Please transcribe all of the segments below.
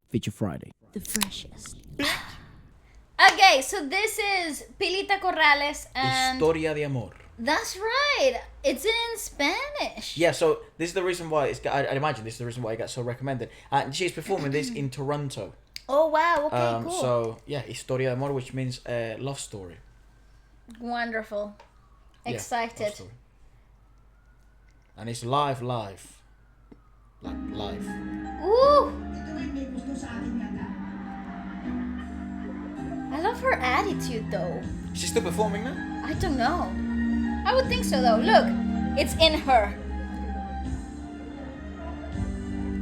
Feature Friday. The freshest. Okay, so this is Pilita Corrales and... Historia de Amor. That's right. It's in Spanish. Yeah, so this is the reason why I imagine this is the reason why it got so recommended. And she's performing this in Toronto. Oh, wow. Okay, cool. So, yeah, Historia de Amor, which means love story. Wonderful. Excited. Love story. And it's live. Like, live. Ooh! I love her attitude, though. Is she still performing now? I don't know. I would think so, though. Look, it's in her.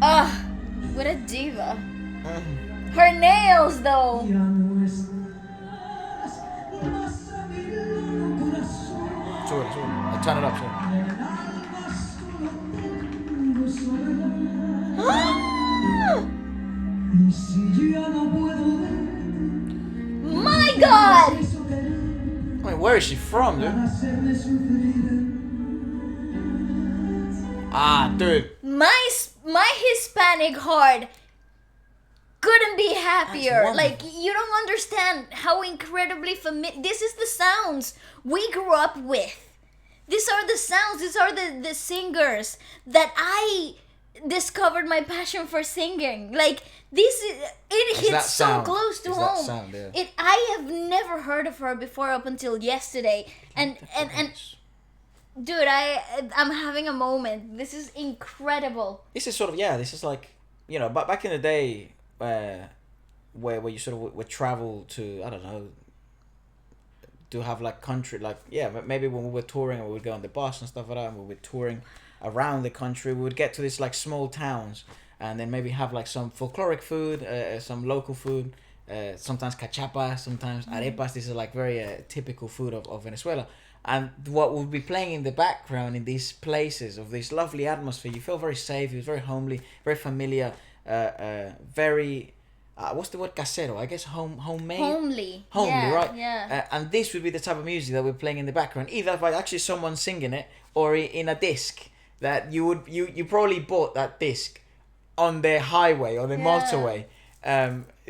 Ugh, what a diva. Her nails, though. Sorry. I'll turn it up, sorry. My God! I mean, where is she from, dude? Dude. My Hispanic heart couldn't be happier. Like, you don't understand how incredibly familiar. This is the sounds we grew up with. These are the sounds. These are the singers that I discovered my passion for singing. Like, it hits so close to home. Sound, yeah. I have never heard of her before up until yesterday, and dude, I'm having a moment. This is incredible. This is sort of this is like, you know, back in the day, where you sort of would travel to, I don't know, to have like country, like maybe when we were touring and we would go on the bus and stuff like that, and we were touring around the country, we would get to these like small towns and then maybe have like some folkloric food, some local food, sometimes cachapa, sometimes arepas. This is like very typical food of Venezuela. And what would be playing in the background in these places of this lovely atmosphere, you feel very safe. It was very homely, very familiar, very what's the word, casero? I guess homemade. Homely, yeah, right? Yeah. And this would be the type of music that we're playing in the background, either by actually someone singing it or in a disc that you probably bought that disc on the highway or the motorway.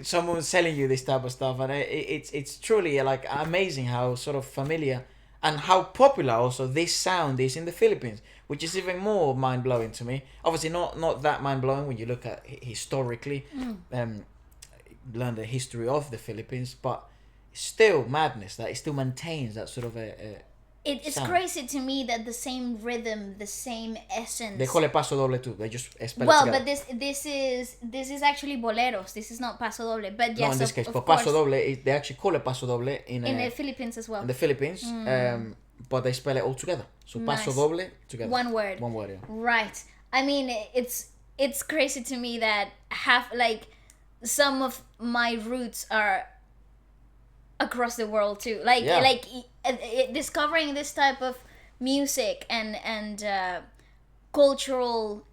Someone was selling you this type of stuff, and it's truly like amazing how sort of familiar and how popular also this sound is in the Philippines, which is even more mind-blowing to me. Obviously not that mind-blowing when you look at historically, learn the history of the Philippines, but still madness that it still maintains that sort of it's sound. Crazy to me that the same rhythm, the same essence. They call it paso doble too. They just spell well, it together. but this is actually boleros. This is not paso doble. But yes, no, in this case, but course. Paso doble, they actually call it paso doble in the Philippines as well. In the Philippines, but they spell it all together. So paso doble together. One word. Yeah. Right. I mean, it's crazy to me that some of my roots are across the world too. Discovering this type of music and cultural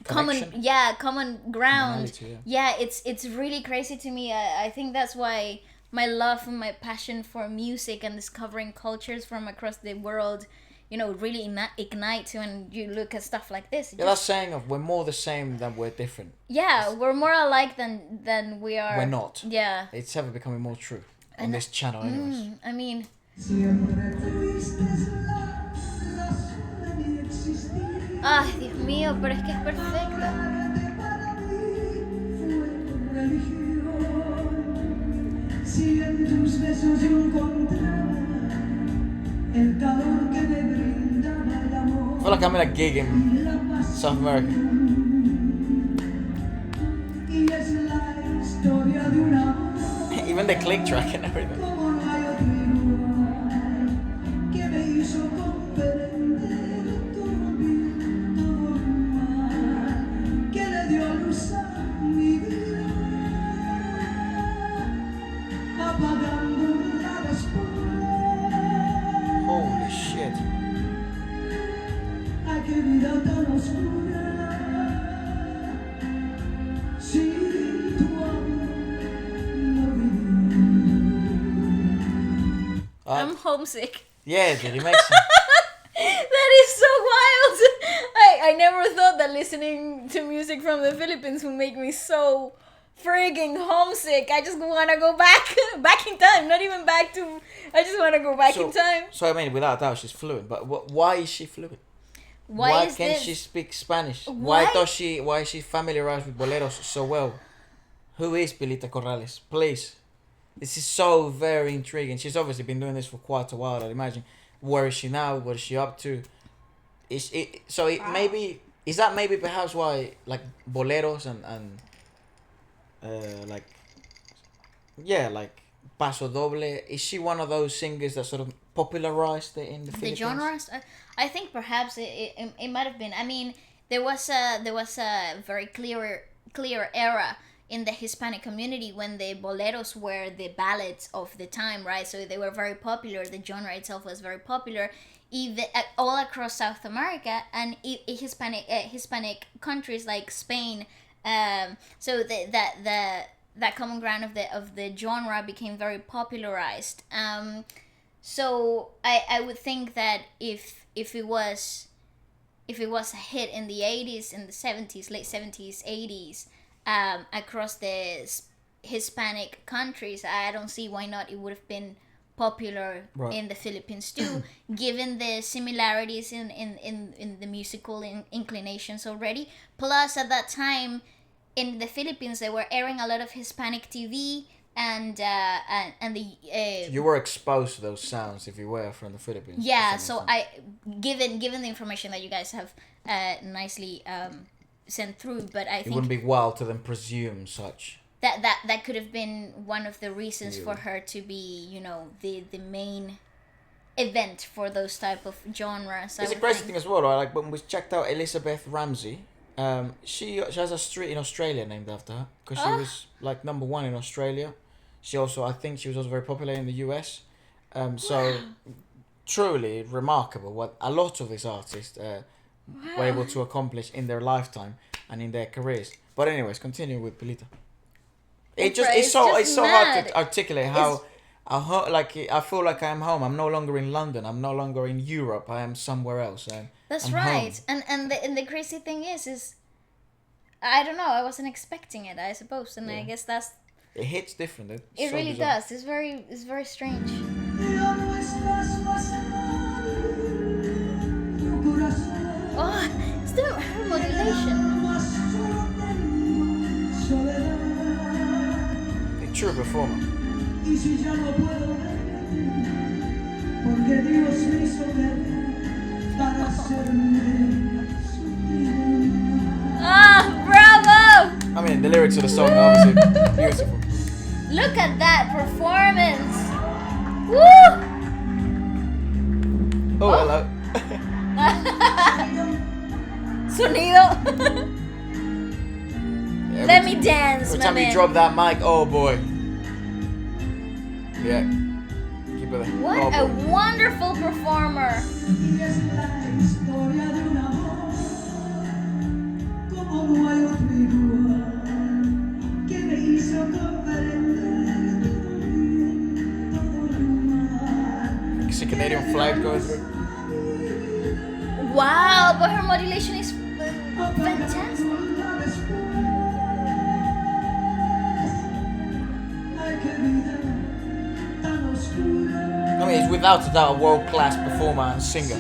common ground. It's really crazy to me. I think that's why my love and my passion for music and discovering cultures from across the world, really ignites when you look at stuff like this. That's saying of we're more the same than we're different. Yeah, we're more alike than we are. We're not. Yeah. It's ever becoming more true on this channel anyways. I mean... Ay, Dios mío, pero es que es perfecta. I feel like I'm in a gig in South America. Even the click track and everything. Holy shit. I'm homesick. Yeah, dude, it makes That is so wild. I I never thought that listening to music from the Philippines would make me so frigging homesick. I just want to go back in time. Not even back to. I just want to go back in time. So I mean, without doubt, she's fluent. But why is she fluent? Why can't she speak Spanish? Why is she familiarized with boleros so well? Who is Pilita Corrales? Please. This is so very intriguing. She's obviously been doing this for quite a while, I'd imagine. Where is she now? What is she up to? Maybe is that maybe perhaps why like boleros and like paso doble, is she one of those singers that sort of popularized it in the Philippines? The genres? I think perhaps it might have been. I mean, there was a very clear era in the Hispanic community when the boleros were the ballads of the time, right? So they were very popular. The genre itself was very popular, even all across South America and Hispanic countries like Spain. So that common ground of the genre became very popularized. So I would think that if it was a hit in the 80s, in the 70s, late 70s, 80s, across the Hispanic countries, I don't see why not it would have been popular in the Philippines too, given the similarities in the musical inclinations already. Plus, at that time, in the Philippines, they were airing a lot of Hispanic TV, and you were exposed to those sounds if you were from the Philippines. Yeah, so given the information that you guys have nicely sent through, but I think it wouldn't be wild to then presume such. That could have been one of the reasons for her to be, the main event for those type of genres. It's a crazy thing as well, right? Like when we checked out Elizabeth Ramsey, she has a street in Australia named after her because she was like number one in Australia. I think she was also very popular in the US. So truly remarkable what a lot of these artists were able to accomplish in their lifetime and in their careers. But anyways, continue with Pilita. It's so hard to articulate how I feel like I'm home. I'm no longer in London. I'm no longer in Europe. I am somewhere else. That's right. Home. And the crazy thing is I don't know. I wasn't expecting it, I suppose, and I guess that's. It hits different. It so really bizarre. Does. It's very strange. Oh, it's the modulation. A true performer. Bravo! I mean, the lyrics of the song are obviously beautiful. Look at that performance! Woo! Oh, hello. Sonido. Let me dance, every time you drop that mic, oh boy. Yeah. Keep it there. What a wonderful performer. It's a Canadian flag going through. Wow, but her modulation is fantastic. I mean, he's without a doubt a world-class performer and singer.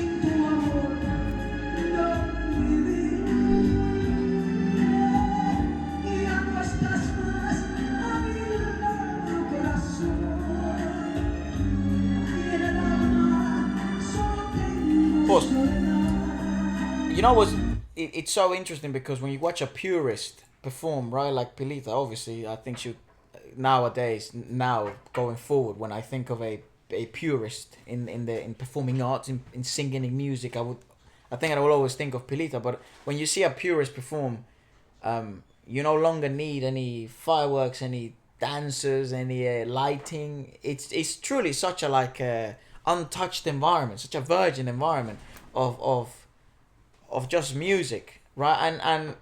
You know what's it's so interesting because when you watch a purist perform, right, like Pilita, obviously I think she nowadays, now going forward, when I think of a purist in performing arts, in singing, in music, I think I will always think of Pilita. But when you see a purist perform, you no longer need any fireworks, any dancers, any lighting. It's truly such a untouched environment, such a virgin environment of just music, right? And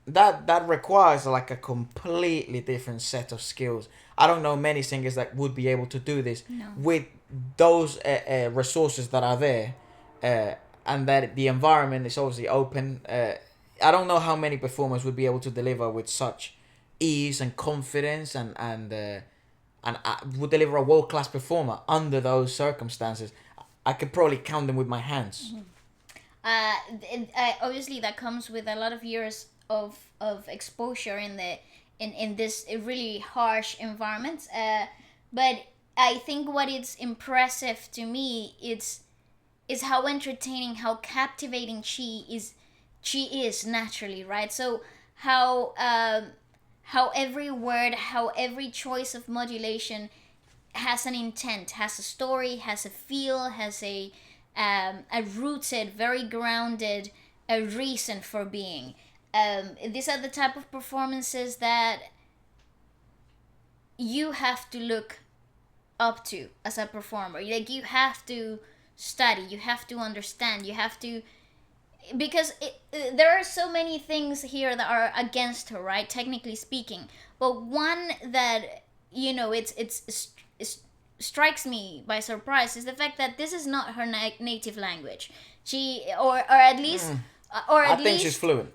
that requires like a completely different set of skills. I don't know many singers that would be able to do this with those resources that are there and that the environment is obviously open. I don't know how many performers would be able to deliver with such ease and confidence and would deliver a world-class performer under those circumstances. I could probably count them with my hands. Obviously that comes with a lot of years of exposure in this really harsh environment. But I think what is impressive to me is how entertaining, how captivating she is naturally, right? So how every word, how every choice of modulation has an intent, has a story, has a feel, has a rooted, very grounded, a reason for being. These are the type of performances that you have to look up to as a performer. Like, you have to study, you have to understand, you have to, because there are so many things here that are against her, right, technically speaking. But one that, you know, it's strikes me by surprise is the fact that this is not her native language. She or at least I think she's fluent.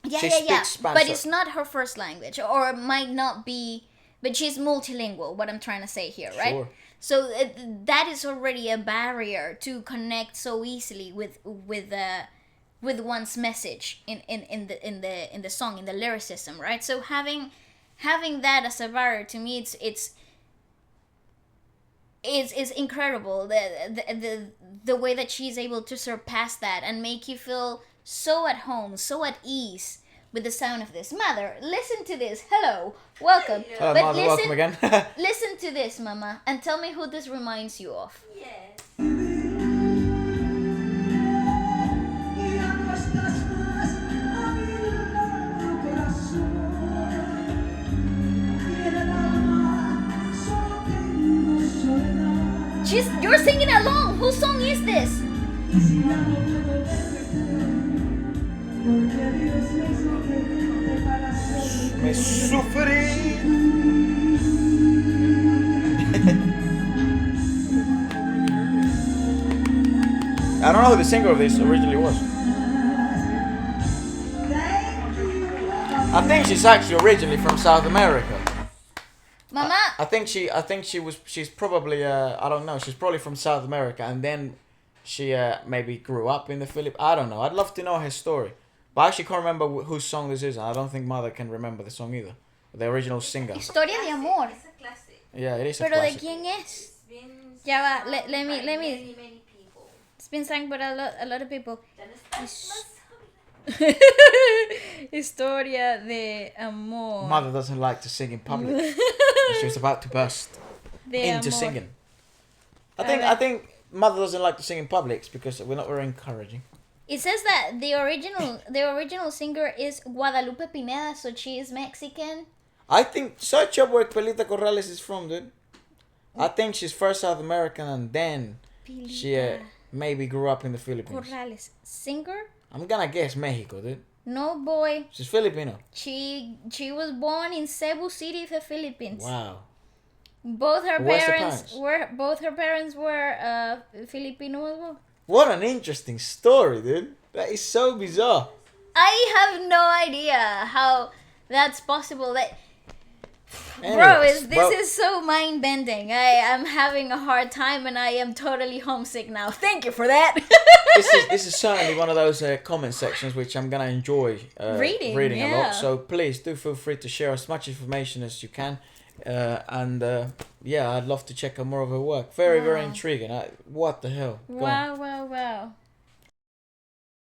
Yeah, she speaks Spanish. But it's not her first language, or might not be. But she's multilingual. What I'm trying to say here, right? Sure. So that is already a barrier to connect so easily with one's message in the song, in the lyricism, right? So having that as a barrier, to me, it's incredible, the way that she's able to surpass that and make you feel so at home, so at ease with the sound of this. Mother, listen to this. Hello, welcome. Hello, but Mother, listen, welcome again. Listen to this, Mama, and tell me who this reminds you of. Yes. You're singing along. Whose song is this? Me sufrí. I don't know who the singer of this originally was. I think she's actually originally from South America. Mama. She's probably I don't know, she's probably from South America, and then she maybe grew up in the Philippines. I don't know. I'd love to know her story. But I actually can't remember whose song this is, and I don't think Mother can remember the song either. The original singer. Historia de Amor. It's a classic. Yeah, it is a Pero classic. ¿de quién es? It's been Ya va, sung let me. by many people. It's been sung by a lot of people. Then Historia de Amor. Mother doesn't like to sing in public. She was about to burst into singing. I think Mother doesn't like to sing in public because we're not very encouraging. It says that the original singer is Guadalupe Pineda, so she is Mexican. I think search up where Pilita Corrales is from, dude. I think she's first South American and then she maybe grew up in the Philippines. Corrales, singer? I'm gonna guess Mexico, dude. No, boy. She's Filipino. She was born in Cebu City, the Philippines. Wow. Both her Where's the parents were Filipino as well. What an interesting story, dude. That is so bizarre. I have no idea how that's possible. Anyways, This is so mind bending. I am having a hard time, and I am totally homesick now. Thank you for that. this is certainly one of those comment sections which I'm gonna enjoy reading a lot. So please do feel free to share as much information as you can, and I'd love to check out more of her work. Very intriguing. What the hell? Go on. Wow.